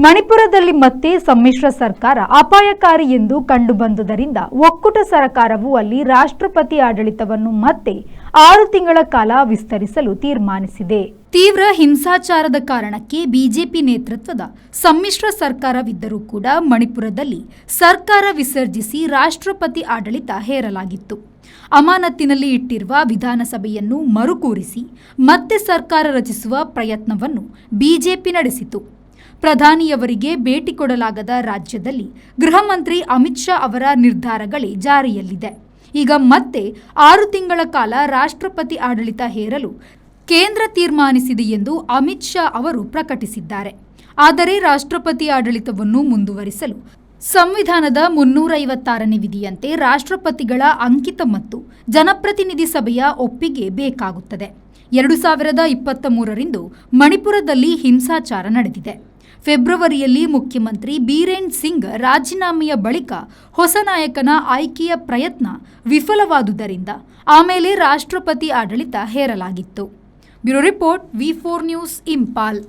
ಮಣಿಪುರದಲ್ಲಿ ಮತ್ತೆ ಸಮ್ಮಿಶ್ರ ಸರ್ಕಾರ ಅಪಾಯಕಾರಿ ಎಂದು ಕಂಡುಬಂದುದರಿಂದ ಒಕ್ಕೂಟ ಸರ್ಕಾರವು ಅಲ್ಲಿ ರಾಷ್ಟ್ರಪತಿ ಆಡಳಿತವನ್ನು ಮತ್ತೆ 6 ತಿಂಗಳ ಕಾಲ ವಿಸ್ತರಿಸಲು ತೀರ್ಮಾನಿಸಿದೆ. ತೀವ್ರ ಹಿಂಸಾಚಾರದ ಕಾರಣಕ್ಕೆ ಬಿಜೆಪಿ ನೇತೃತ್ವದ ಸಮ್ಮಿಶ್ರ ಸರ್ಕಾರವಿದ್ದರೂ ಕೂಡ ಮಣಿಪುರದಲ್ಲಿ ಸರ್ಕಾರ ವಿಸರ್ಜಿಸಿ ರಾಷ್ಟ್ರಪತಿ ಆಡಳಿತ ಹೇರಲಾಗಿತ್ತು. ಅಮಾನತಿನಲ್ಲಿ ಇಟ್ಟಿರುವ ವಿಧಾನಸಭೆಯನ್ನು ಮರುಕೂರಿಸಿ ಮತ್ತೆ ಸರ್ಕಾರ ರಚಿಸುವ ಪ್ರಯತ್ನವನ್ನು ಬಿಜೆಪಿ ನಡೆಸಿತು. ಪ್ರಧಾನಿಯವರಿಗೆ ಭೇಟಿ ಕೊಡಲಾಗದ ರಾಜ್ಯದಲ್ಲಿ ಗೃಹ ಮಂತ್ರಿ ಅಮಿತ್ ಶಾ ಅವರ ನಿರ್ಧಾರಗಳೇ ಜಾರಿಯಲ್ಲಿದೆ. ಈಗ ಮತ್ತೆ 6 ತಿಂಗಳ ಕಾಲ ರಾಷ್ಟ್ರಪತಿ ಆಡಳಿತ ಹೇರಲು ಕೇಂದ್ರ ತೀರ್ಮಾನಿಸಿದೆ ಎಂದು ಅಮಿತ್ ಶಾ ಅವರು ಪ್ರಕಟಿಸಿದ್ದಾರೆ. ಆದರೆ ರಾಷ್ಟ್ರಪತಿ ಆಡಳಿತವನ್ನು ಮುಂದುವರಿಸಲು ಸಂವಿಧಾನದ 356ನೇ ವಿಧಿಯಂತೆ ರಾಷ್ಟ್ರಪತಿಗಳ ಅಂಕಿತ ಮತ್ತು ಜನಪ್ರತಿನಿಧಿ ಸಭೆಯ ಒಪ್ಪಿಗೆ ಬೇಕಾಗುತ್ತದೆ. 2023ರಂದು ಮಣಿಪುರದಲ್ಲಿ ಹಿಂಸಾಚಾರ ನಡೆದಿದೆ. ಫೆಬ್ರವರಿಯಲ್ಲಿ ಮುಖ್ಯಮಂತ್ರಿ ಬೀರೇನ್ ಸಿಂಗ್ ರಾಜೀನಾಮೆಯ ಬಳಿಕ ಹೊಸ ನಾಯಕನ ಆಯ್ಕೆಯ ಪ್ರಯತ್ನ ವಿಫಲವಾದುದರಿಂದ ಆಮೇಲೆ ರಾಷ್ಟ್ರಪತಿ ಆಡಳಿತ ಹೇರಲಾಗಿತ್ತು. ಬ್ಯೂರೋ ರಿಪೋರ್ಟ್, ವಿ4 ನ್ಯೂಸ್, ಇಂಪಾಲ್.